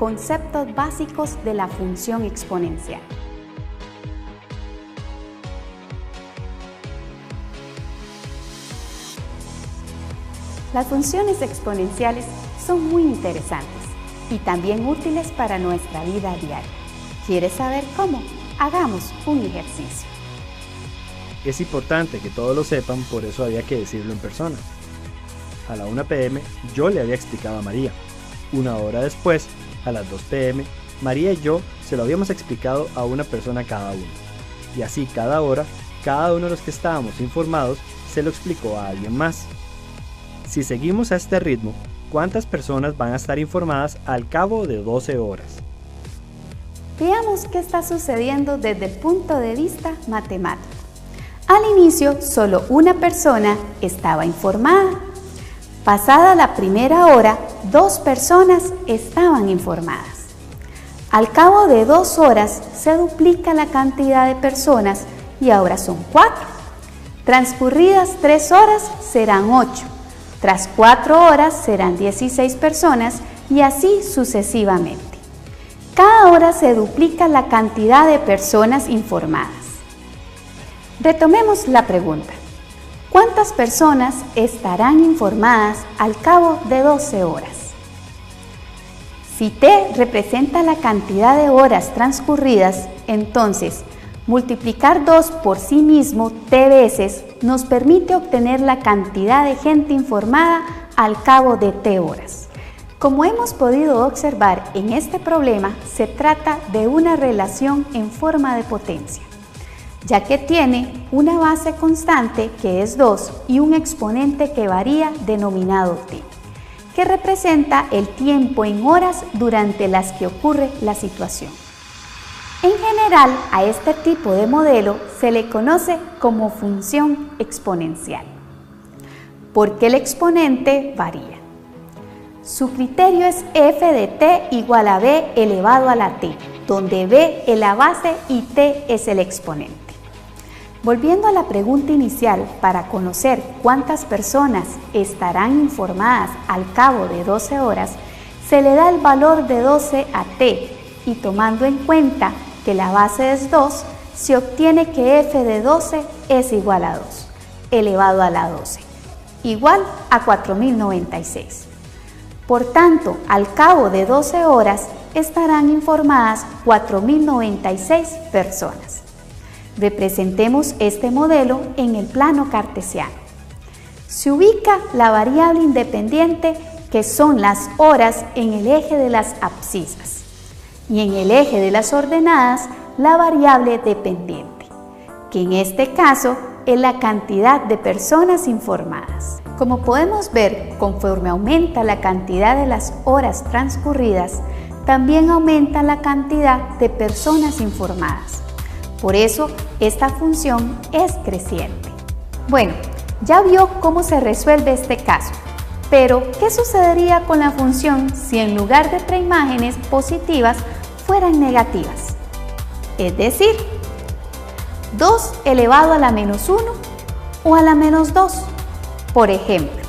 conceptos básicos de la función exponencial. Las funciones exponenciales son muy interesantes y también útiles para nuestra vida diaria. ¿Quieres saber cómo? Hagamos un ejercicio. Es importante que todos lo sepan, por eso había que decirlo en persona. A la 1 p.m. yo le había explicado a María. Una hora después, a las 2 p.m., María y yo se lo habíamos explicado a una persona cada uno. Y así cada hora, cada uno de los que estábamos informados se lo explicó a alguien más. Si seguimos a este ritmo, ¿cuántas personas van a estar informadas al cabo de 12 horas? Veamos qué está sucediendo desde el punto de vista matemático. Al inicio, solo una persona estaba informada. Pasada la primera hora, 2 personas estaban informadas. Al cabo de 2 horas, se duplica la cantidad de personas y ahora son 4. Transcurridas 3 horas, serán 8. Tras 4 horas serán 16 personas y así sucesivamente. Cada hora se duplica la cantidad de personas informadas. Retomemos la pregunta. ¿Cuántas personas estarán informadas al cabo de 12 horas? Si T representa la cantidad de horas transcurridas, entonces multiplicar 2 por sí mismo T veces nos permite obtener la cantidad de gente informada al cabo de T horas. Como hemos podido observar en este problema, se trata de una relación en forma de potencia, ya que tiene una base constante que es 2 y un exponente que varía denominado T, que representa el tiempo en horas durante las que ocurre la situación. En general, a este tipo de modelo se le conoce como función exponencial, porque el exponente varía. Su criterio es f de t igual a b elevado a la t, donde b es la base y t es el exponente. Volviendo a la pregunta inicial, para conocer cuántas personas estarán informadas al cabo de 12 horas, se le da el valor de 12 a t y tomando en cuenta que la base es 2, se obtiene que f de 12 es igual a 2, elevado a la 12, igual a 4096. Por tanto, al cabo de 12 horas estarán informadas 4096 personas. Representemos este modelo en el plano cartesiano. Se ubica la variable independiente, que son las horas, en el eje de las abscisas, y en el eje de las ordenadas la variable dependiente, que en este caso es la cantidad de personas informadas. Como podemos ver, conforme aumenta la cantidad de las horas transcurridas, también aumenta la cantidad de personas informadas. Por eso, esta función es creciente. Bueno, ya vio cómo se resuelve este caso, pero ¿qué sucedería con la función si en lugar de preimágenes positivas fueran negativas? Es decir, 2 elevado a la menos 1 o a la menos 2. Por ejemplo,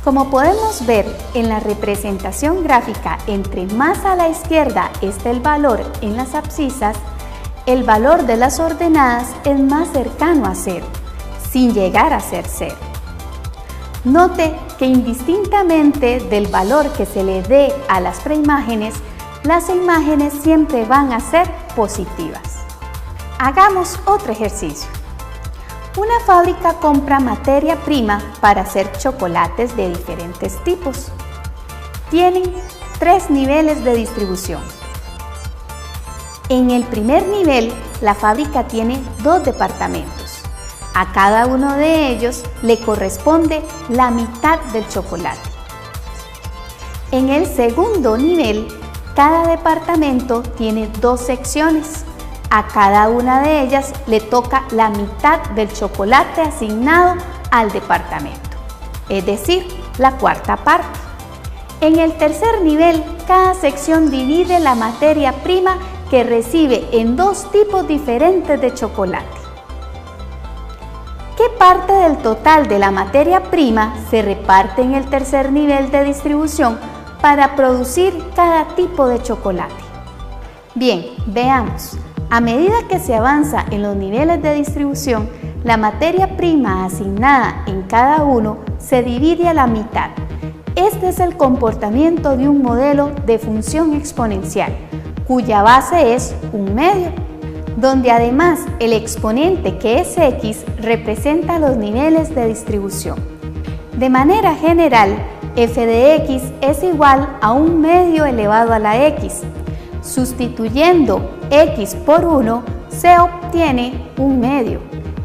como podemos ver en la representación gráfica, entre más a la izquierda esté el valor en las abscisas, el valor de las ordenadas es más cercano a 0, sin llegar a ser 0. Note que indistintamente del valor que se le dé a las preimágenes, las imágenes siempre van a ser positivas. Hagamos otro ejercicio. Una fábrica compra materia prima para hacer chocolates de diferentes tipos. Tienen 3 niveles de distribución. En el primer nivel, la fábrica tiene 2 departamentos. A cada uno de ellos le corresponde la mitad del chocolate. En el segundo nivel, cada departamento tiene 2 secciones. A cada una de ellas le toca la mitad del chocolate asignado al departamento, es decir, la cuarta parte. En el tercer nivel, cada sección divide la materia prima que recibe en 2 tipos diferentes de chocolate. ¿Qué parte del total de la materia prima se reparte en el tercer nivel de distribución para producir cada tipo de chocolate. Bien, veamos. A medida que se avanza en los niveles de distribución, la materia prima asignada en cada uno se divide a la mitad. Este es el comportamiento de un modelo de función exponencial, cuya base es un medio, donde además el exponente, que es x, representa los niveles de distribución. De manera general, f de x es igual a un medio elevado a la x. Sustituyendo x por 1 se obtiene un medio,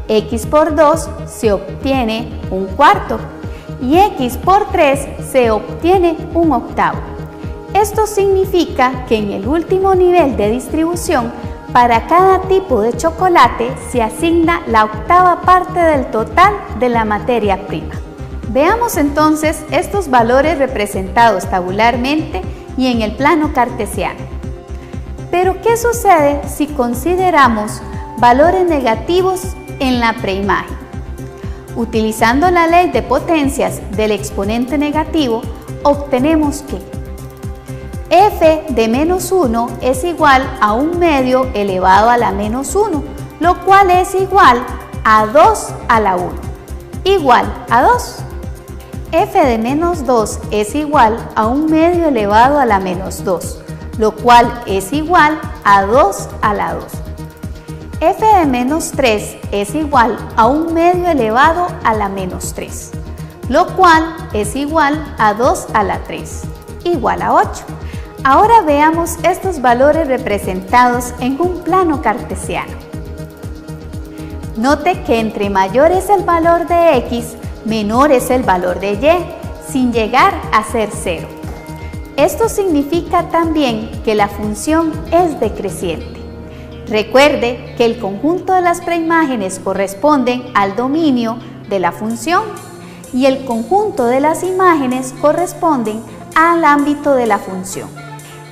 x por 2 se obtiene un cuarto y x por 3 se obtiene un octavo. Esto significa que en el último nivel de distribución, para cada tipo de chocolate se asigna la octava parte del total de la materia prima. Veamos entonces estos valores representados tabularmente y en el plano cartesiano. Pero ¿qué sucede si consideramos valores negativos en la preimagen? Utilizando la ley de potencias del exponente negativo, obtenemos que f de menos 1 es igual a un medio elevado a la menos 1, lo cual es igual a 2 a la 1, igual a 2. F de menos 2 es igual a un medio elevado a la menos 2, lo cual es igual a 2 a la 2. F de menos 3 es igual a un medio elevado a la menos 3, lo cual es igual a 2 a la 3, igual a 8. Ahora veamos estos valores representados en un plano cartesiano. Note que entre mayor es el valor de x, menor es el valor de y, sin llegar a ser 0. Esto significa también que la función es decreciente. Recuerde que el conjunto de las preimágenes corresponden al dominio de la función y el conjunto de las imágenes corresponden al ámbito de la función.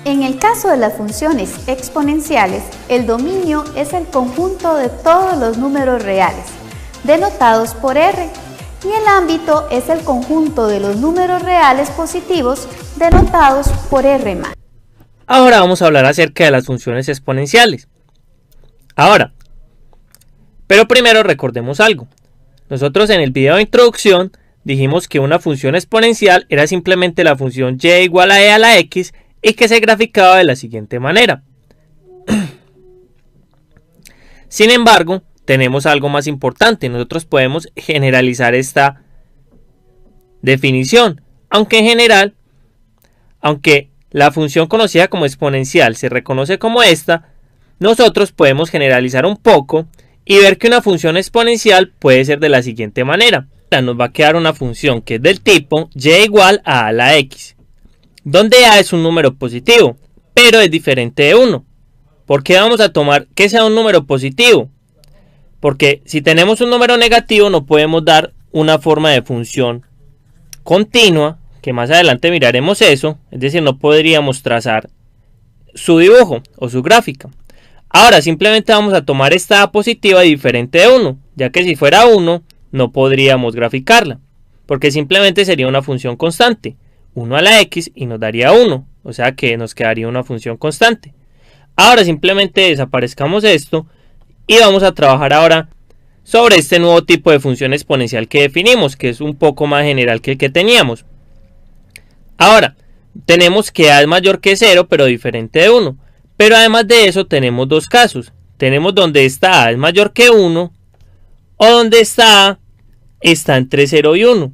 En el caso de las funciones exponenciales, el dominio es el conjunto de todos los números reales, denotados por r, y el ámbito es el conjunto de los números reales positivos, denotados por r+. Ahora vamos a hablar acerca de las funciones exponenciales. Pero primero recordemos algo. Nosotros en el video de introducción dijimos que una función exponencial era simplemente la función y igual a e a la x y que se graficaba de la siguiente manera. Sin embargo, tenemos algo más importante. Nosotros podemos generalizar esta definición, aunque la función conocida como exponencial se reconoce como esta, nosotros podemos generalizar un poco y ver que una función exponencial puede ser de la siguiente manera. Nos va a quedar una función que es del tipo y igual a la x, donde a es un número positivo, pero es diferente de 1. ¿Por qué vamos a tomar que sea un número positivo? Porque si tenemos un número negativo no podemos dar una forma de función continua, que más adelante miraremos eso, es decir, no podríamos trazar su dibujo o su gráfica. Ahora simplemente vamos a tomar esta a positiva diferente de 1, ya que si fuera 1 no podríamos graficarla, porque simplemente sería una función constante, 1 a la x y nos daría 1, o sea que nos quedaría una función constante. Ahora simplemente desaparezcamos esto y vamos a trabajar ahora sobre este nuevo tipo de función exponencial que definimos, que es un poco más general que el que teníamos. Ahora, tenemos que a es mayor que 0, pero diferente de 1. Pero además de eso tenemos dos casos. Tenemos donde esta a es mayor que 1 o donde esta a está entre 0 y 1.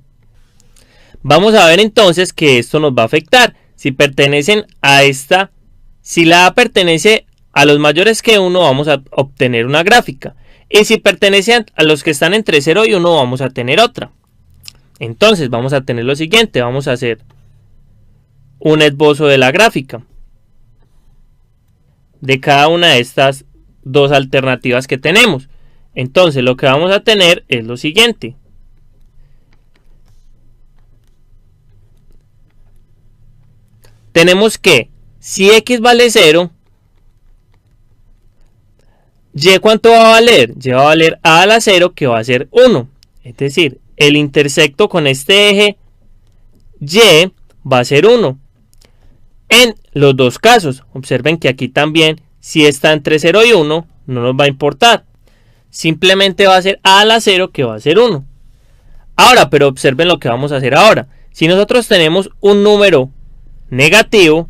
Vamos a ver entonces que esto nos va a afectar. Si pertenecen a esta, si la a pertenece a los mayores que 1, vamos a obtener una gráfica. Y si pertenecen a los que están entre 0 y 1, vamos a tener otra. Entonces vamos a tener lo siguiente. Vamos a hacer un esbozo de la gráfica de cada una de estas dos alternativas que tenemos. Entonces lo que vamos a tener es lo siguiente. Tenemos que si x vale 0, y ¿cuánto va a valer? Y va a valer a la 0, que va a ser 1. Es decir, el intersecto con este eje y va a ser 1. en los dos casos. Observen que aquí también, si está entre 0 y 1, no nos va a importar. Simplemente va a ser a a la 0 que va a ser 1. Ahora, pero observen lo que vamos a hacer ahora. Si nosotros tenemos un número negativo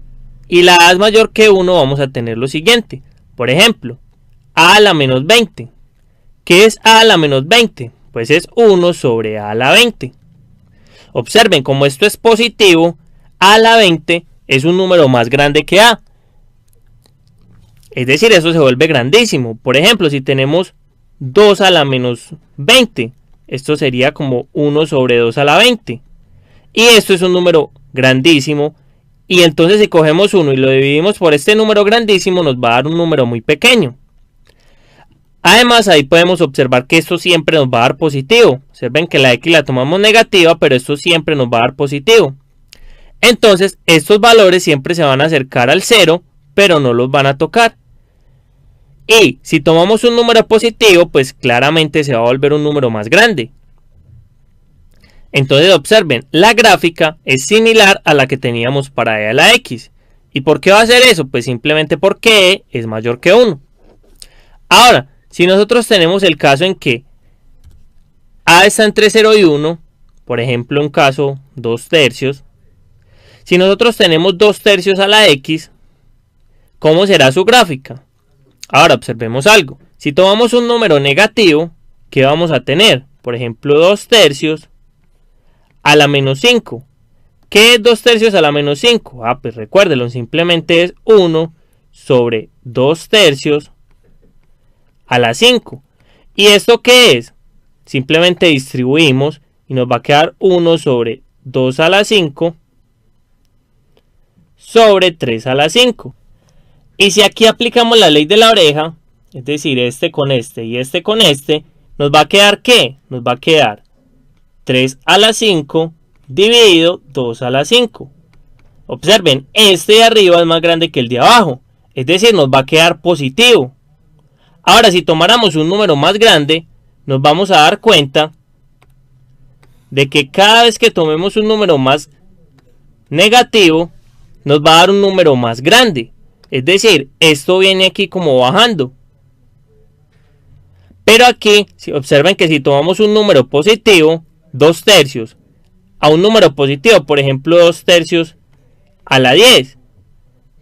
y la a es mayor que 1, vamos a tener lo siguiente. Por ejemplo, a a la menos 20. ¿Qué es a a la menos 20? Pues es 1 sobre a a la 20. Observen, como esto es positivo, a a la 20 es un número más grande que a. Es decir, eso se vuelve grandísimo. Por ejemplo, si tenemos 2 a la menos 20, esto sería como 1 sobre 2 a la 20. Y esto es un número grandísimo. Y entonces si cogemos 1 y lo dividimos por este número grandísimo, nos va a dar un número muy pequeño. Además, ahí podemos observar que esto siempre nos va a dar positivo. Observen que la x la tomamos negativa, pero esto siempre nos va a dar positivo. Entonces, estos valores siempre se van a acercar al 0, pero no los van a tocar. Y si tomamos un número positivo, pues claramente se va a volver un número más grande. Entonces observen, la gráfica es similar a la que teníamos para e a la x. ¿Y por qué va a ser eso? Pues simplemente porque e es mayor que 1. Ahora, si nosotros tenemos el caso en que a está entre 0 y 1, por ejemplo en caso 2 tercios, si nosotros tenemos 2 tercios a la x, ¿cómo será su gráfica? Ahora observemos algo. Si tomamos un número negativo, ¿qué vamos a tener? Por ejemplo, 2 tercios a la menos 5. ¿Qué es 2 tercios a la menos 5? Pues recuérdenlo, simplemente es 1 sobre 2 tercios a la 5. ¿Y esto qué es? Simplemente distribuimos y nos va a quedar 1 sobre 2 a la 5 sobre 3 a la 5. Y si aquí aplicamos la ley de la oreja, es decir, este con este y este con este, nos va a quedar ¿qué? Nos va a quedar 3 a la 5 dividido 2 a la 5. Observen, este de arriba es más grande que el de abajo, es decir, nos va a quedar positivo. Ahora, si tomáramos un número más grande, nos vamos a dar cuenta de que cada vez que tomemos un número más negativo, nos va a dar un número más grande. Es decir, esto viene aquí como bajando. Pero aquí, si observen que si tomamos un número positivo, 2 tercios, a un número positivo, por ejemplo 2 tercios a la 10.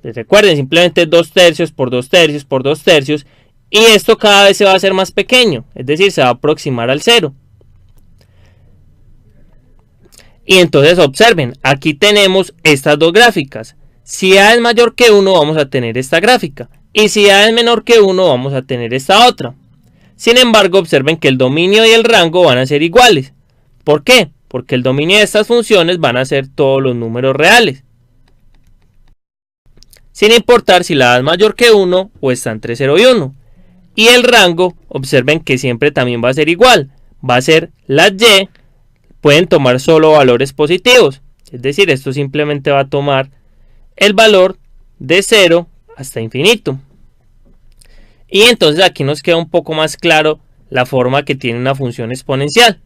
Pues recuerden, simplemente 2 tercios por 2 tercios por 2 tercios. Y esto cada vez se va a hacer más pequeño. Es decir, se va a aproximar al 0. Y entonces observen, aquí tenemos estas dos gráficas. Si a es mayor que 1 vamos a tener esta gráfica. Y si a es menor que 1 vamos a tener esta otra. Sin embargo, observen que el dominio y el rango van a ser iguales. ¿Por qué? Porque el dominio de estas funciones van a ser todos los números reales. Sin importar si la a es mayor que 1 o está entre 0 y 1. Y el rango, observen que siempre también va a ser igual. Va a ser las y, pueden tomar solo valores positivos. Es decir, esto simplemente va a tomar el valor de 0 hasta infinito. Y entonces aquí nos queda un poco más claro la forma que tiene una función exponencial.